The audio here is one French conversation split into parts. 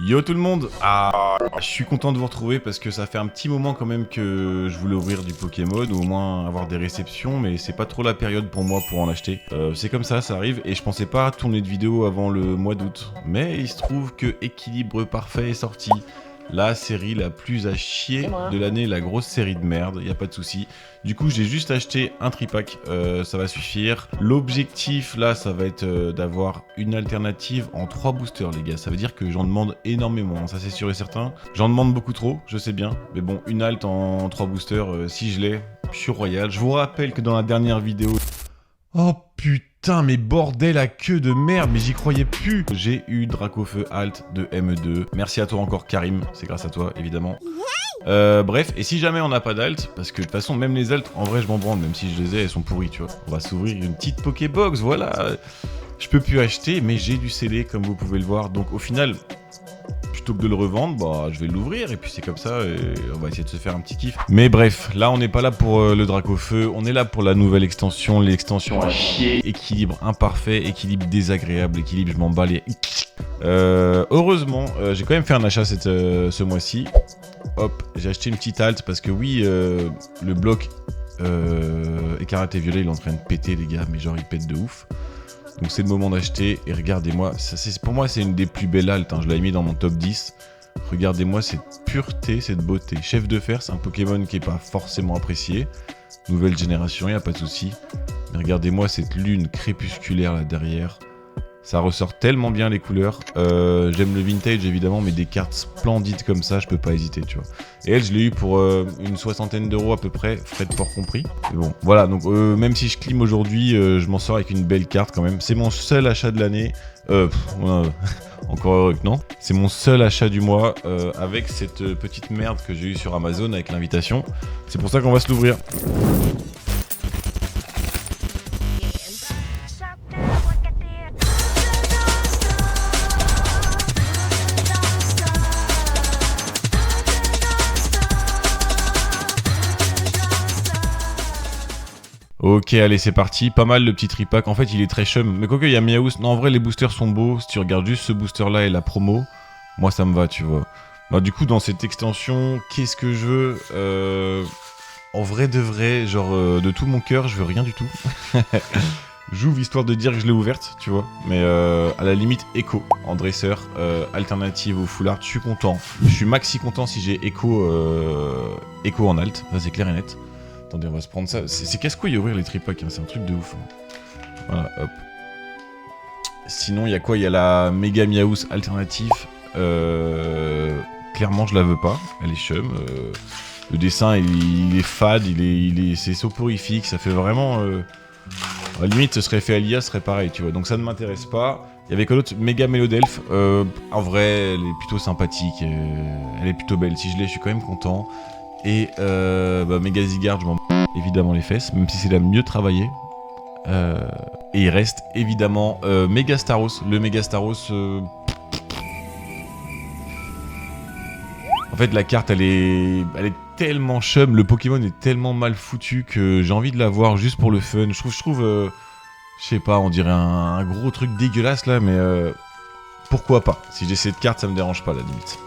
Yo tout le monde. Je suis content de vous retrouver parce que ça fait un petit moment quand même que je voulais ouvrir du Pokémon ou au moins avoir des réceptions, mais c'est pas trop la période pour moi pour en acheter. C'est comme ça arrive et je pensais pas tourner de vidéo avant le mois d'août. Mais il se trouve que Équilibre Parfait est sorti. La série la plus à chier de l'année, la grosse série de merde, y a pas de souci. Du coup, j'ai juste acheté un tripack, ça va suffire. L'objectif là, ça va être d'avoir une alternative en 3 boosters, les gars. Ça veut dire que j'en demande énormément, hein, ça c'est sûr et certain. J'en demande beaucoup trop, je sais bien. Mais bon, une alt en 3 boosters, si je l'ai, je suis royal. Je vous rappelle que dans la dernière vidéo... Oh putain, mais bordel à queue de merde, mais j'y croyais plus. J'ai eu Dracofeu Alt de ME2. Merci à toi encore Karim, c'est grâce à toi évidemment. Bref, et si jamais on n'a pas d'alt, parce que de toute façon même les alts, en vrai je m'en branle, même si je les ai, elles sont pourries, tu vois. On va s'ouvrir une petite Pokébox, voilà. Je peux plus acheter, mais j'ai du scellé comme vous pouvez le voir, donc au final... Plutôt que de le revendre, bah je vais l'ouvrir et puis c'est comme ça et on va essayer de se faire un petit kiff. Mais bref, là on n'est pas là pour le Dracofeu, on est là pour la nouvelle extension, l'extension à chier, équilibre imparfait, équilibre désagréable, équilibre je m'en bats les... heureusement, j'ai quand même fait un achat ce mois-ci. Hop, j'ai acheté une petite alt parce que oui, le bloc écarlate et violet il est en train de péter les gars, mais genre il pète de ouf. Donc c'est le moment d'acheter et regardez-moi, pour moi c'est une des plus belles altes, hein. Je l'avais mis dans mon top 10. Regardez-moi cette pureté, cette beauté. Chef de fer, c'est un Pokémon qui n'est pas forcément apprécié. Nouvelle génération, il n'y a pas de souci. Mais regardez-moi cette lune crépusculaire là derrière. Ça ressort tellement bien les couleurs. J'aime le vintage évidemment, mais des cartes splendides comme ça, je peux pas hésiter, tu vois. Et elle, je l'ai eu pour une 60aine d'euros à peu près, frais de port compris. Mais bon, voilà, donc même si je clim aujourd'hui, je m'en sors avec une belle carte quand même. C'est mon seul achat de l'année. Encore heureux que non. C'est mon seul achat du mois avec cette petite merde que j'ai eue sur Amazon avec l'invitation. C'est pour ça qu'on va se l'ouvrir. Ok, allez, c'est parti. Pas mal le petit tripack. En fait, il est très chum. Mais quoique, il y a Miaous. Non, en vrai, les boosters sont beaux. Si tu regardes juste ce booster-là et la promo, moi, ça me va, tu vois. Bah, du coup, dans cette extension, qu'est-ce que je veux En vrai de vrai, genre, de tout mon cœur, je veux rien du tout. J'ouvre histoire de dire que je l'ai ouverte, tu vois. Mais à la limite, Echo en dresseur, alternative au full art, je suis content. Je suis maxi content si j'ai Echo en alt. Ça, c'est clair et net. Attendez, on va se prendre ça. C'est casse-couille ouvrir les tripacks, hein. C'est un truc de ouf. Hein. Voilà, hop. Sinon, il y a quoi? Il y a la Mega Miaous alternative. Clairement, je la veux pas. Elle est chum. Le dessin, il est fade, c'est soporifique. Ça fait vraiment... à la limite, ce serait fait à l'IA, ce serait pareil, tu vois. Donc ça ne m'intéresse pas. Il y avait quoi d'autre? Méga Mélodelph. En vrai, elle est plutôt sympathique. Elle est plutôt belle. Si je l'ai, je suis quand même content. Et Mega Zygarde, je m'en évidemment les fesses, même si c'est la mieux travaillée. Et il reste évidemment Mega Staros. Le Mega Staros... En fait, la carte, elle est tellement chum, le Pokémon est tellement mal foutu que j'ai envie de la voir juste pour le fun. Je trouve je sais pas, on dirait un gros truc dégueulasse là, mais pourquoi pas? Si j'ai cette carte, ça me dérange pas, à la limite.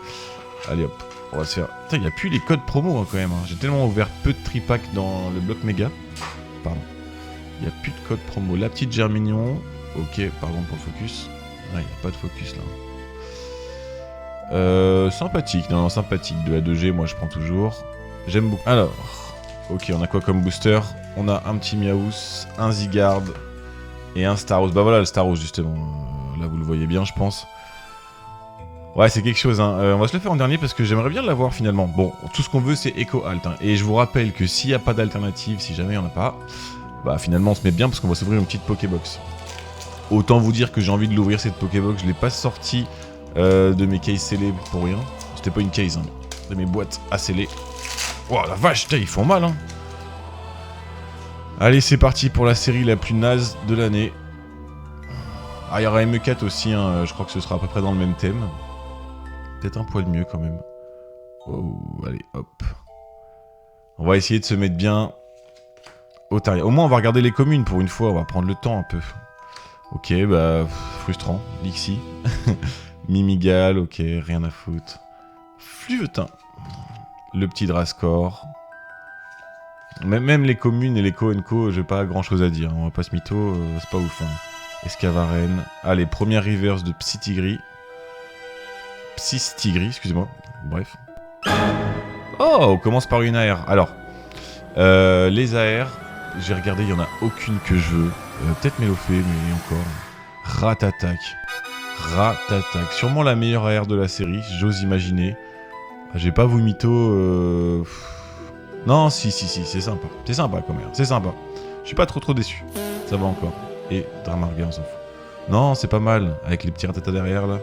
Allez hop. On va se faire... Putain, il n'y a plus les codes promo hein, quand même. Hein. J'ai tellement ouvert peu de tripacks dans le bloc méga. Pardon. Il n'y a plus de code promo. La petite Germignon. Ok, pardon pour le focus. Ah, il n'y a pas de focus là. Sympathique. Non, sympathique. De la 2G, moi je prends toujours. J'aime beaucoup. Alors, ok, on a quoi comme booster? On a un petit Miaous, un Zygarde et un Staros. Bah voilà, le Staros justement. Là, vous le voyez bien, je pense. Ouais, c'est quelque chose, hein. On va se le faire en dernier parce que j'aimerais bien l'avoir finalement. Bon, tout ce qu'on veut, c'est Echo Alt. Hein. Et je vous rappelle que s'il n'y a pas d'alternative, si jamais il n'y en a pas, bah finalement on se met bien parce qu'on va s'ouvrir une petite Pokébox. Autant vous dire que j'ai envie de l'ouvrir cette Pokébox. Je l'ai pas sortie de mes cases scellées pour rien. C'était pas une case, hein. De mes boîtes à sceller. Wow, la vache, ils font mal, hein. Allez, c'est parti pour la série la plus naze de l'année. Ah, il y aura ME4 aussi, hein. Je crois que ce sera à peu près dans le même thème. Peut-être un poil mieux quand même. Oh, allez, hop. On va essayer de se mettre bien au tarif. Au moins, on va regarder les communes pour une fois. On va prendre le temps un peu. Ok, bah, frustrant. Lixie. Mimigal, ok, rien à foutre. Fluvetin. Le petit Drascore. Même les communes et les co, j'ai pas grand chose à dire. On va pas se mytho, c'est pas ouf. Hein. Escavaren. Allez, première reverse de Psy-Tigri. Psy-Tigri, excusez-moi. Bref. Oh, on commence par une AR. Alors, les AR, j'ai regardé, il y en a aucune que je veux. Peut-être Mélofée, mais encore. Ratatac. Ratatac. Sûrement la meilleure AR de la série, j'ose imaginer. J'ai pas vous mytho. Non, si, c'est sympa. C'est sympa quand même, c'est sympa. Je suis pas trop déçu. Ça va encore. Et Dramarga, on s'en fout. Non, c'est pas mal, avec les petits ratatas derrière là.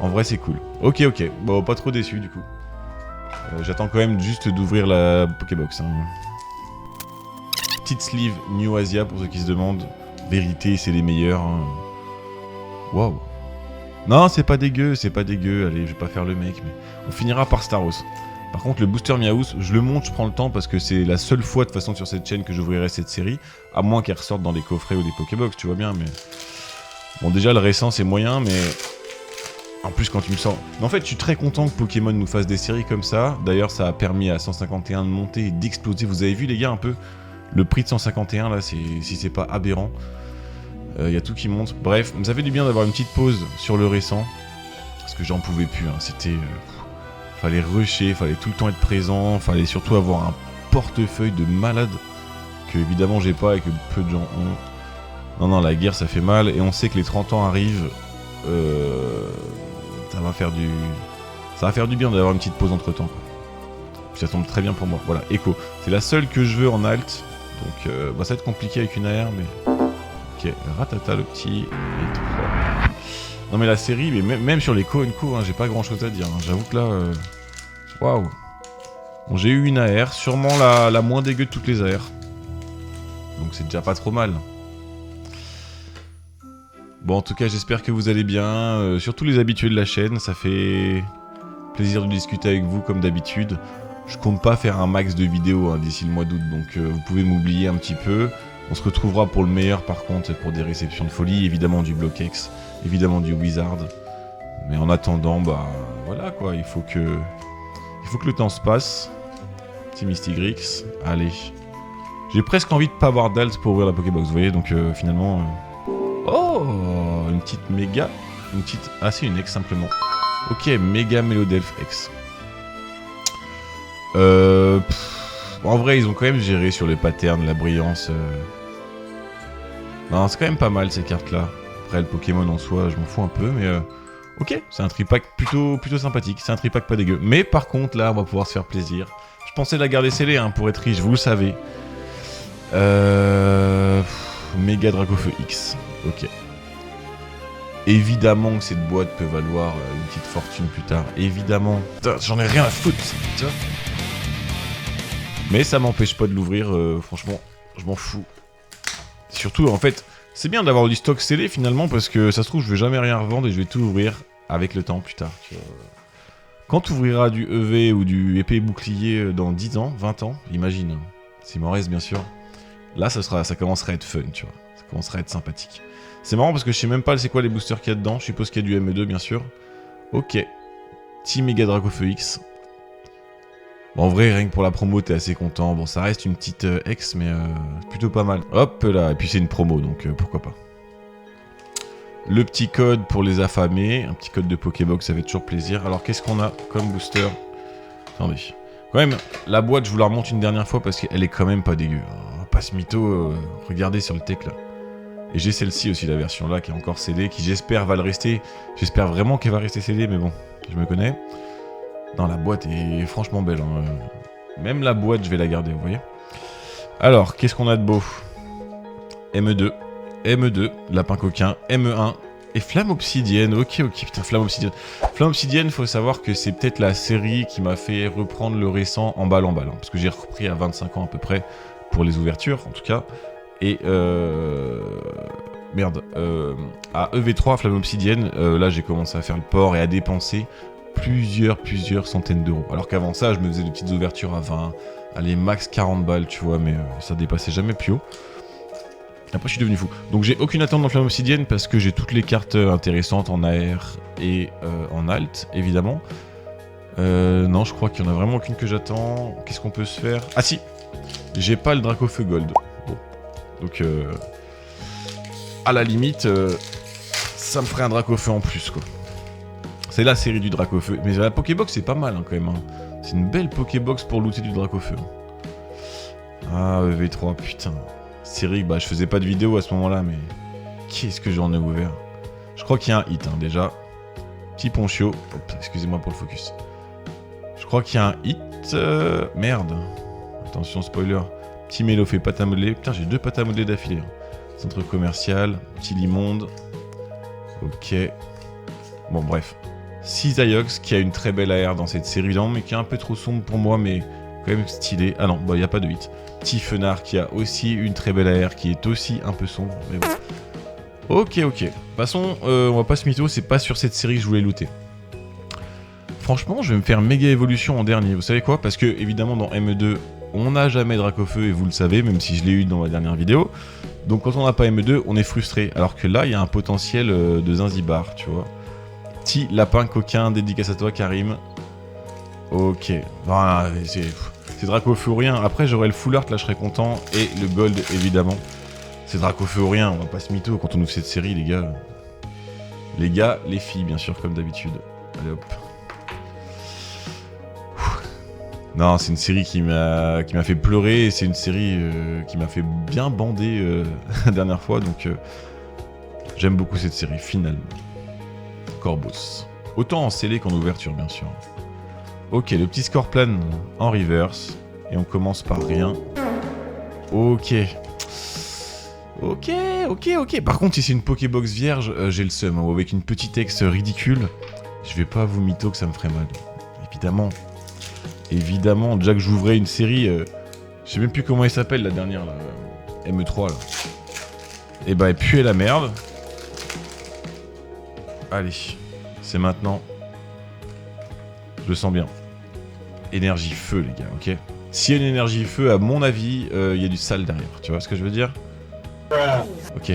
En vrai, c'est cool. Ok. Bon, pas trop déçu du coup. J'attends quand même juste d'ouvrir la Pokébox. Hein. Petite sleeve New Asia pour ceux qui se demandent. Vérité, c'est les meilleurs. Hein. Waouh. Non, c'est pas dégueu. Allez, je vais pas faire le mec, mais on finira par Staros. Par contre, le booster Miaus, je le monte, je prends le temps parce que c'est la seule fois de toute façon sur cette chaîne que j'ouvrirai cette série, à moins qu'elle ressorte dans des coffrets ou des Pokébox, tu vois bien, mais... Bon, déjà, le récent, c'est moyen, mais... En plus, quand tu me sors... Mais en fait, je suis très content que Pokémon nous fasse des séries comme ça. D'ailleurs, ça a permis à 151 de monter et d'exploser. Vous avez vu, les gars, un peu le prix de 151, là, si c'est pas aberrant. Y a tout qui monte. Bref, ça fait du bien d'avoir une petite pause sur le récent. Parce que j'en pouvais plus, hein. C'était... Fallait rusher, fallait tout le temps être présent, fallait surtout avoir un portefeuille de malade que évidemment j'ai pas et que peu de gens ont. Non, la guerre ça fait mal et on sait que les 30 ans arrivent. Ça va faire du bien d'avoir une petite pause entre temps. Puis ça tombe très bien pour moi. Voilà, Echo. C'est la seule que je veux en alt. Donc ça va être compliqué avec une AR, mais... Ok, Ratata le petit. Et tout ça. Non mais la série, mais même sur les co, hein, j'ai pas grand chose à dire. Hein. J'avoue que là... Waouh. Bon, j'ai eu une AR, sûrement la moins dégueu de toutes les AR. Donc c'est déjà pas trop mal. Bon, en tout cas, j'espère que vous allez bien. Surtout les habitués de la chaîne, ça fait plaisir de discuter avec vous comme d'habitude. Je compte pas faire un max de vidéos hein, d'ici le mois d'août, donc vous pouvez m'oublier un petit peu. On se retrouvera pour le meilleur par contre, pour des réceptions de folie, évidemment du Bloquex, évidemment du Wizard. Mais en attendant, bah voilà quoi, il faut que le temps se passe. Petit Mystigrix, allez. J'ai presque envie de pas avoir d'alt pour ouvrir la Pokébox, vous voyez, donc finalement... Oh, une petite méga, une petite... Ah c'est une X simplement. Ok, méga Mélodelph X. En vrai, ils ont quand même géré sur les patterns, la brillance... Non, c'est quand même pas mal ces cartes-là. Après, le Pokémon en soi, je m'en fous un peu, mais... Ok, c'est un tripack plutôt sympathique. C'est un tripack pas dégueu. Mais par contre, là, on va pouvoir se faire plaisir. Je pensais la garder scellée hein, pour être riche, vous le savez. Méga Dracofeu X. Ok. Évidemment que cette boîte peut valoir une petite fortune plus tard. Évidemment. Putain, j'en ai rien à foutre, tu vois. Mais ça m'empêche pas de l'ouvrir, franchement, je m'en fous. Surtout, en fait, c'est bien d'avoir du stock scellé finalement, parce que ça se trouve, je vais jamais rien revendre et je vais tout ouvrir avec le temps plus tard. Tu vois. Quand tu ouvriras du EV ou du épée et bouclier dans 10 ans, 20 ans, imagine, s'il m'en reste bien sûr, là ça commencerait à être fun, tu vois. Ça commencerait à être sympathique. C'est marrant parce que je sais même pas c'est quoi les boosters qu'il y a dedans, je suppose qu'il y a du ME2 bien sûr. Ok. Team Mega Dracofeu X. Bon, en vrai, rien que pour la promo, t'es assez content. Bon, ça reste une petite X, mais plutôt pas mal. Hop là, et puis c'est une promo, donc pourquoi pas. Le petit code pour les affamés, un petit code de Pokébox, ça fait toujours plaisir. Alors, qu'est-ce qu'on a comme booster? Attendez. Quand même, la boîte, je vous la remonte une dernière fois parce qu'elle est quand même pas dégueu. On va pas se mytho, regardez sur le tech là. Et j'ai celle-ci aussi, la version là, qui est encore scellée, qui j'espère va le rester. J'espère vraiment qu'elle va rester scellée, mais bon, je me connais. Non, la boîte est franchement belle. Hein. Même la boîte, je vais la garder, vous voyez. Alors, qu'est-ce qu'on a de beau? ME2, ME2, Lapin Coquin, ME1 et Flamme Obsidienne. Ok, putain, Flamme Obsidienne. Flamme Obsidienne, faut savoir que c'est peut-être la série qui m'a fait reprendre le récent en balle. Hein, parce que j'ai repris à 25 ans à peu près pour les ouvertures, en tout cas. Et merde, à EV3, Flamme Obsidienne, là j'ai commencé à faire le port et à dépenser plusieurs centaines d'euros. Alors qu'avant ça, je me faisais des petites ouvertures à 20, allez, max 40 balles, tu vois, mais ça dépassait jamais plus haut. Après, je suis devenu fou. Donc, j'ai aucune attente dans Flamme Obsidienne parce que j'ai toutes les cartes intéressantes en AR et en alt, évidemment. Non, je crois qu'il n'y en a vraiment aucune que j'attends. Qu'est-ce qu'on peut se faire? Ah si! J'ai pas le Dracofeu Gold. Bon. Donc, à la limite, ça me ferait un Dracofeu en plus, quoi. C'est la série du Dracofeu. Mais la Pokébox, c'est pas mal, hein, quand même. Hein. C'est une belle Pokébox pour looter du Dracofeu. Ah, EV3, putain. Série, bah, je faisais pas de vidéo à ce moment-là, mais... Qu'est-ce que j'en ai ouvert? Je crois qu'il y a un hit, hein, déjà. Petit Ponchio. Hop, excusez-moi pour le focus. Je crois qu'il y a un hit... Merde. Attention, spoiler. Petit Mélofée, pâte à modeler. Putain, j'ai 2 pâtes à modeler d'affilée. Hein. Centre commercial. Petit Limonde. Ok. Bon, bref. Cisaiox, qui a une très belle AR dans cette série, mais qui est un peu trop sombre pour moi, mais quand même stylé. Ah non, bah, il n'y a pas de hit. Tiffenard, qui a aussi une très belle AR, qui est aussi un peu sombre, mais bon. Ok. De toute façon, on va pas se mytho, c'est pas sur cette série que je voulais looter. Franchement, je vais me faire méga évolution en dernier. Vous savez quoi? Parce que, évidemment, dans ME2, on n'a jamais Dracofeu, et vous le savez, même si je l'ai eu dans ma dernière vidéo. Donc, quand on n'a pas ME2, on est frustré. Alors que là, il y a un potentiel de Zinzibar, tu vois. Petit lapin coquin, dédicace à toi, Karim. Ok. Voilà, c'est Dracofeu ou rien. Après, j'aurai le full art, là, je serais content. Et le gold, évidemment. C'est Dracofeu ou rien, on va pas se mytho quand on ouvre cette série, les gars. Les gars, les filles, bien sûr, comme d'habitude. Allez, hop. Non, c'est une série qui m'a fait pleurer. C'est une série qui m'a fait bien bander la dernière fois. Donc, j'aime beaucoup cette série, finalement. Corvus. Autant en scellé qu'en ouverture, bien sûr. Ok, le petit score plan en reverse. Et on commence par rien. Ok. Par contre, si c'est une Pokébox vierge, j'ai le seum. Ou avec une petite ex ridicule, je vais pas vous mytho que ça me ferait mal. Évidemment, déjà que j'ouvrais une série, je sais même plus comment elle s'appelle la dernière, là, ME3, là. Et bah, elle puait la merde. Allez, c'est maintenant. Je le sens bien. Énergie feu, les gars, ok? S'il y a une énergie feu, à mon avis, il y a du sale derrière. Tu vois ce que je veux dire? Ok.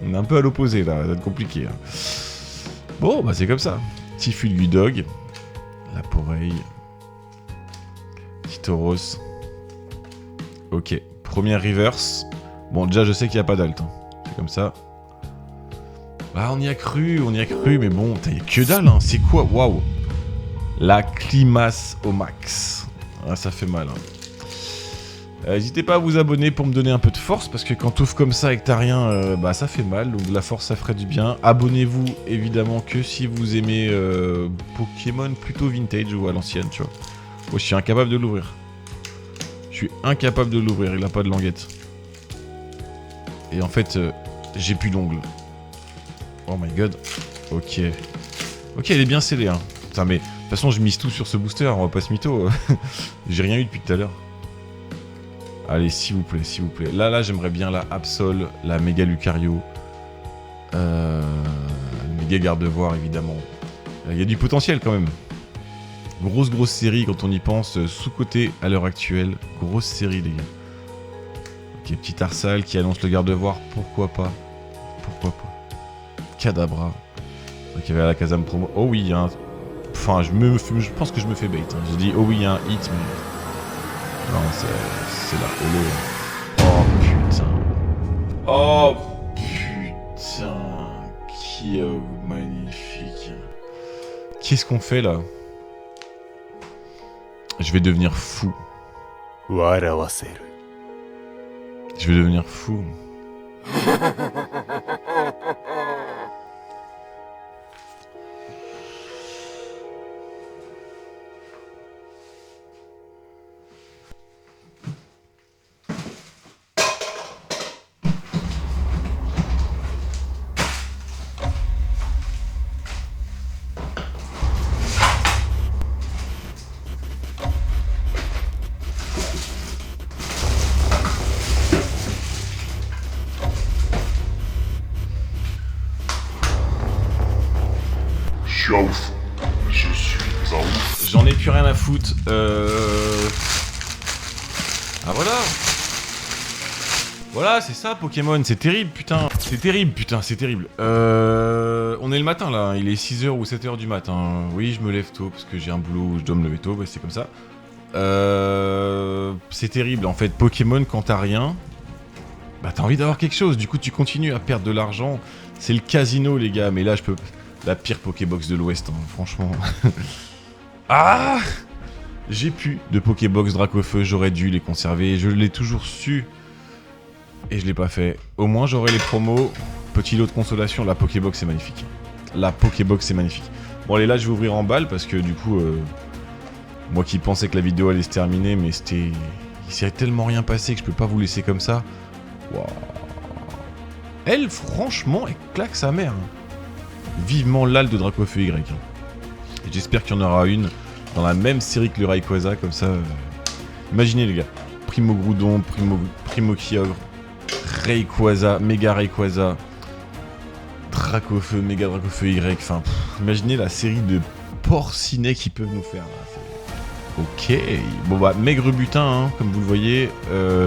On est un peu à l'opposé, là. Ça va être compliqué. Hein. Bon, bah, c'est comme ça. Petit Fulgudog. La Poreille. Petit Tauros. Ok. Première reverse. Bon, déjà, je sais qu'il n'y a pas d'alt. Hein. C'est comme ça. Bah, on y a cru, mais bon, t'as que dalle, hein. C'est quoi? Waouh. La Climace au max. Ah, ça fait mal, hein. N'hésitez pas à vous abonner pour me donner un peu de force, parce que quand t'ouvres comme ça et que t'as rien, bah ça fait mal, donc la force ça ferait du bien. Abonnez-vous évidemment que si vous aimez Pokémon plutôt vintage ou à l'ancienne, tu vois. Moi je suis incapable de l'ouvrir. Il a pas de languette. Et en fait, j'ai plus d'ongles. Oh my god. Ok, elle est bien scellée, hein. Putain, mais de toute façon je mise tout sur ce booster, on va pas se mytho. J'ai rien eu depuis tout à l'heure. Allez, s'il vous plaît. Là, j'aimerais bien la Absol, la Méga Lucario. Le Méga Gardevoir, évidemment. Il y a du potentiel, quand même. Grosse série, quand on y pense. Sous-côté à l'heure actuelle. Grosse série, les gars. Ok, petit Arsal qui annonce le Gardevoir. Pourquoi pas? Kadabra. Donc, il y avait la Kazam promo. Oh oui, il y a un... Enfin, je pense que je me fais bait. Hein. J'ai dit, oh oui, il y a un hit, mais... Non, c'est la holo. Oh putain. Qui est magnifique. Qu'est-ce qu'on fait là? Je vais devenir fou. Je suis un ouf. J'en ai plus rien à foutre. Ah voilà. Voilà, c'est ça Pokémon, c'est terrible, putain. C'est terrible, putain, c'est terrible. On est le matin là, il est 6h ou 7h du matin. Oui, je me lève tôt parce que j'ai un boulot où je dois me lever tôt, bah, c'est comme ça. C'est terrible, en fait, Pokémon, quand t'as rien, bah t'as envie d'avoir quelque chose, du coup tu continues à perdre de l'argent. C'est le casino, les gars, mais là je peux... La pire Pokébox de l'Ouest, hein, franchement. Ah! J'ai plus de Pokébox Dracofeu, j'aurais dû les conserver, je l'ai toujours su. Et je l'ai pas fait. Au moins j'aurai les promos. Petit lot de consolation, la Pokébox est magnifique. La Pokébox est magnifique. Bon allez, là je vais ouvrir en balle parce que du coup... moi qui pensais que la vidéo allait se terminer, mais c'était... Il s'est tellement rien passé que je peux pas vous laisser comme ça. Waouh. Elle, franchement, elle claque sa mère. Vivement l'AL de Dracofeu Y. Et j'espère qu'il y en aura une dans la même série que le Rayquaza, comme ça... Imaginez les gars. Primo Groudon, Primo Kyogre, Rayquaza, Méga Rayquaza, Dracofeu, Méga Dracofeu Y, enfin, imaginez la série de porcinets qu'ils peuvent nous faire là. Ok, bon bah maigre butin, hein, comme vous le voyez,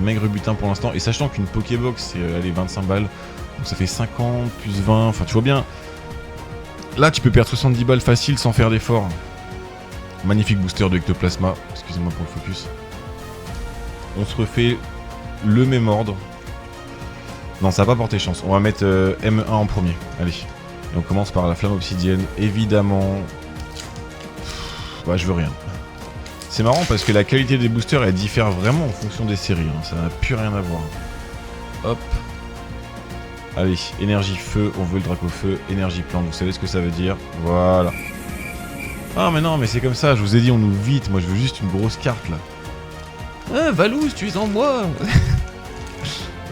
maigre butin pour l'instant, et sachant qu'une Pokébox c'est allez, 25 balles, donc ça fait 50 plus 20, enfin tu vois bien, là tu peux perdre 70 balles facile sans faire d'effort. Magnifique booster de Ectoplasma, excusez-moi pour le focus. On se refait le même ordre. Non, ça va pas porter chance. On va mettre M1 en premier. Allez. Et on commence par la flamme obsidienne. Évidemment. Ouais, je veux rien. C'est marrant parce que la qualité des boosters, elle diffère vraiment en fonction des séries. Hein. Ça n'a plus rien à voir. Hop. Allez, énergie feu. On veut le Dracofeu. Énergie plante. Vous savez ce que ça veut dire. Voilà. Ah, mais non, mais c'est comme ça. Je vous ai dit, on ouvre vite. Moi, je veux juste une grosse carte là. Ah, Valouz, tu es en moi.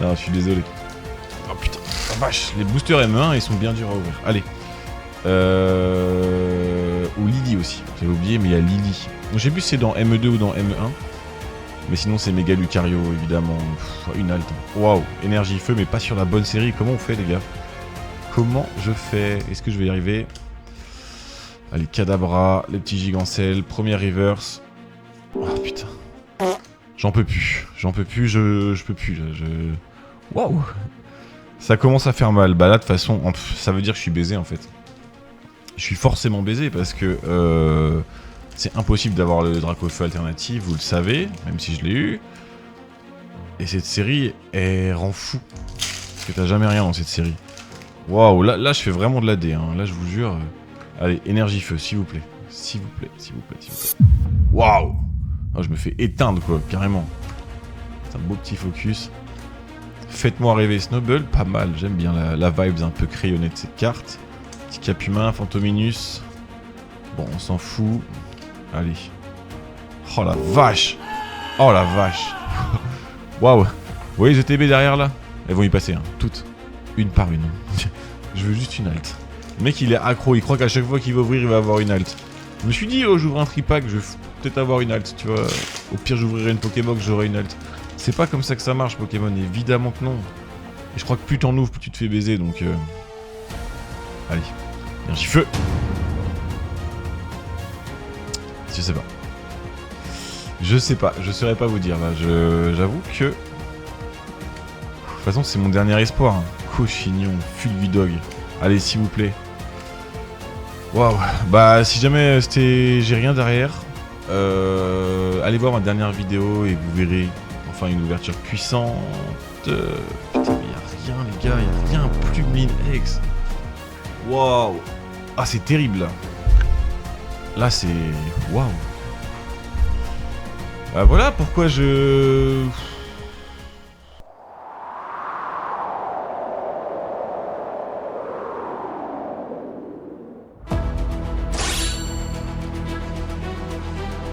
Non, je suis désolé. Oh putain, la vache, les boosters M1 ils sont bien durs à ouvrir. Allez. Ou Lily aussi, j'avais oublié, mais il y a Lily. Je sais plus si c'est dans M2 ou dans M1. Mais sinon c'est Méga Lucario évidemment. Pff, une halte. Waouh, énergie feu, mais pas sur la bonne série. Comment on fait les gars? Comment je fais? Est-ce que je vais y arriver? Allez, Kadabra, les petits gigancels, première reverse. Oh putain. J'en peux plus, je peux plus là, Waouh. Ça commence à faire mal, bah là de toute façon, ça veut dire que je suis baisé en fait. Je suis forcément baisé parce que c'est impossible d'avoir le Dracofeu alternatif, vous le savez, même si je l'ai eu. Et cette série, elle rend fou. Parce que t'as jamais rien dans cette série. Waouh, là je fais vraiment de la D, hein. Là je vous jure. Allez, énergie feu, s'il vous plaît. S'il vous plaît, s'il vous plaît, s'il vous plaît. Waouh. Oh, je me fais éteindre quoi, carrément. C'est un beau petit focus. Faites-moi rêver Snowball, pas mal, j'aime bien la vibes un peu crayonnée de cette carte. Petit Capumin, Fantominus. Bon, on s'en fout. Allez. Oh la vache. Oh la vache. Waouh. Vous voyez les ETB derrière là? Elles vont y passer, hein, toutes. Une par une. Je veux juste une halte. Le mec il est accro, il croit qu'à chaque fois qu'il va ouvrir il va avoir une halte. Je me suis dit, oh j'ouvre un tripack, je vais peut-être avoir une halte, tu vois. Au pire j'ouvrirai une Pokébox, j'aurai une halte. C'est pas comme ça que ça marche Pokémon, évidemment que non. Et je crois que plus t'en ouvres, plus tu te fais baiser, donc... Allez, énergie feu. Je sais pas. Je sais pas, je saurais pas vous dire là, j'avoue que... De toute façon c'est mon dernier espoir. Hein. Cochignon, Fulgudog. Allez s'il vous plaît. Waouh, bah si jamais j'ai rien derrière, allez voir ma dernière vidéo et vous verrez enfin une ouverture puissante. Putain, mais y'a rien les gars, y'a rien, plus mine X. Waouh. Ah c'est terrible là. Là c'est... Waouh. Bah voilà pourquoi je...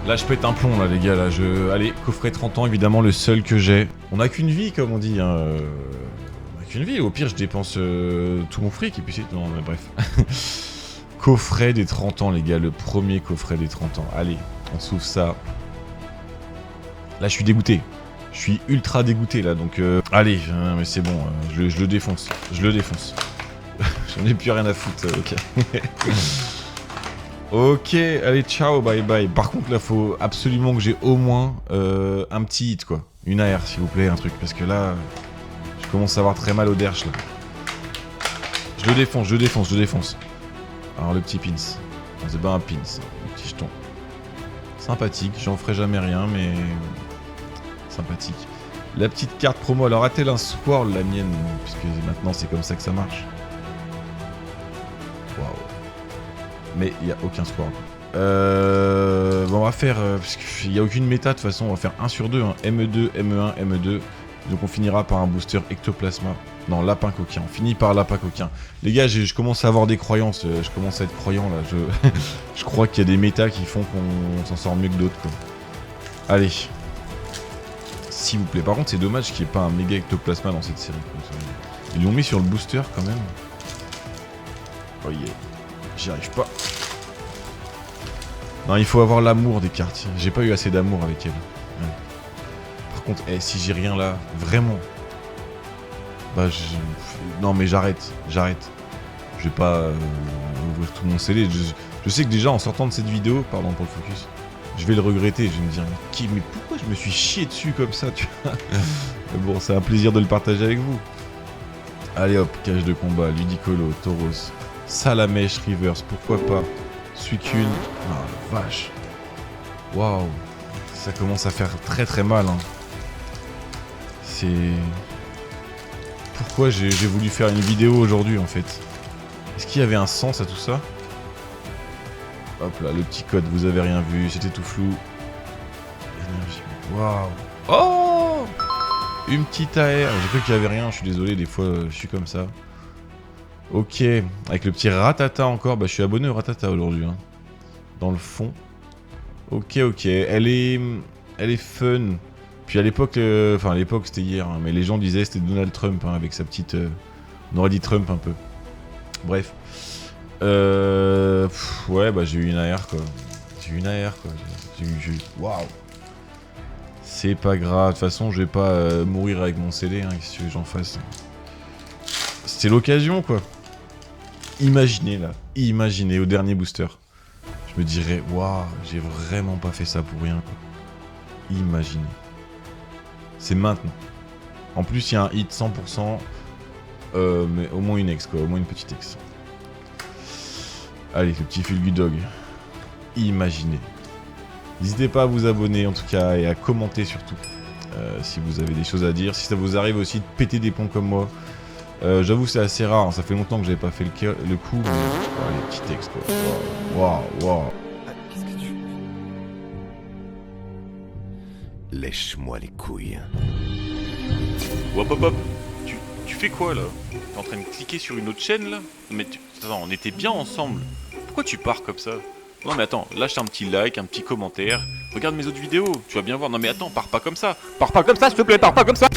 Là je pète un plomb là les gars, là Allez, coffret 30 ans évidemment, le seul que j'ai. On a qu'une vie comme on dit, hein. On a qu'une vie, au pire je dépense tout mon fric et puis c'est... Non mais bref. Coffret des 30 ans les gars, le premier coffret des 30 ans. Allez, on s'ouvre ça. Là je suis dégoûté. Je suis ultra dégoûté là, donc... Allez, mais c'est bon, je le défonce. Je le défonce. J'en ai plus rien à foutre, ok. Ok, allez, ciao, bye bye. Par contre, là, faut absolument que j'ai au moins un petit hit, quoi. Une AR, s'il vous plaît, un truc. Parce que là, commence à avoir très mal au derche là. Je le défonce. Alors le petit pins. Non, c'est pas un pins, le petit jeton. Sympathique, j'en ferai jamais rien, mais sympathique. La petite carte promo, alors a-t-elle un squirrel la mienne? Puisque maintenant c'est comme ça que ça marche. Waouh. Mais il n'y a aucun squirrel. Bon, on va faire, parce qu'il n'y a aucune méta de toute façon, on va faire 1 sur 2, hein. ME2, ME1, ME2. Donc on finira par un booster ectoplasma. Non, lapin coquin, on finit par lapin coquin. Les gars, je commence à avoir des croyances, je commence à être croyant là. Je crois qu'il y a des méta qui font qu'on s'en sort mieux que d'autres, quoi. Allez. S'il vous plaît. Par contre, c'est dommage qu'il n'y ait pas un méga ectoplasma dans cette série, quoi. Ils l'ont mis sur le booster quand même. Oh yeah. J'y arrive pas. Non, il faut avoir l'amour des cartes. J'ai pas eu assez d'amour avec elle. Ouais. Par contre, si j'ai rien là, vraiment. Bah, non, mais j'arrête. Je vais pas ouvrir tout mon CD. Je sais que déjà, en sortant de cette vidéo, pardon pour le focus, je vais le regretter. Je vais me dire, mais pourquoi je me suis chié dessus comme ça, tu vois. Mais bon, c'est un plaisir de le partager avec vous. Allez hop, cage de combat, Ludicolo, Tauros, Salamèche, Reverse, pourquoi pas. Suicune. Ah la vache. Waouh. Ça commence à faire très très mal, hein. C'est... Pourquoi j'ai voulu faire une vidéo aujourd'hui en fait? Est-ce qu'il y avait un sens à tout ça? Hop là, le petit code, vous avez rien vu, c'était tout flou. Énergie. Waouh. Oh, une petite AR. J'ai cru qu'il y avait rien, je suis désolé, des fois je suis comme ça. Ok, avec le petit Ratata encore, bah je suis abonné au Ratata aujourd'hui, hein. Dans le fond. Ok, elle est fun. Puis à l'époque, enfin à l'époque c'était hier, hein, mais les gens disaient c'était Donald Trump, hein, avec sa petite... on aurait dit Trump un peu. Bref. Ouais, bah j'ai eu une AR quoi. Waouh. C'est pas grave, de toute façon je vais pas mourir avec mon CD, hein, qu'est-ce que tu veux que j'en fasse. C'était l'occasion quoi. Imaginez au dernier booster. Je me dirais, waouh, j'ai vraiment pas fait ça pour rien quoi. Imaginez. C'est maintenant. En plus, il y a un hit 100%, mais au moins une ex, quoi. Au moins une petite ex. Allez, le petit Fulgudog. Imaginez. N'hésitez pas à vous abonner, en tout cas, et à commenter surtout. Si vous avez des choses à dire. Si ça vous arrive aussi de péter des ponts comme moi. J'avoue, c'est assez rare. Hein. Ça fait longtemps que j'avais pas fait le coup. Mais... Oh, les petits ex, quoi. Waouh. Lèche-moi les couilles. Hop. Tu fais quoi là? T'es en train de cliquer sur une autre chaîne là? Mais attends, on était bien ensemble. Pourquoi tu pars comme ça? Non mais attends, lâche un petit like, un petit commentaire. Regarde mes autres vidéos, tu vas bien voir. Non mais attends, pars pas comme ça. Pars pas comme ça, s'il te plaît, pars pas comme ça.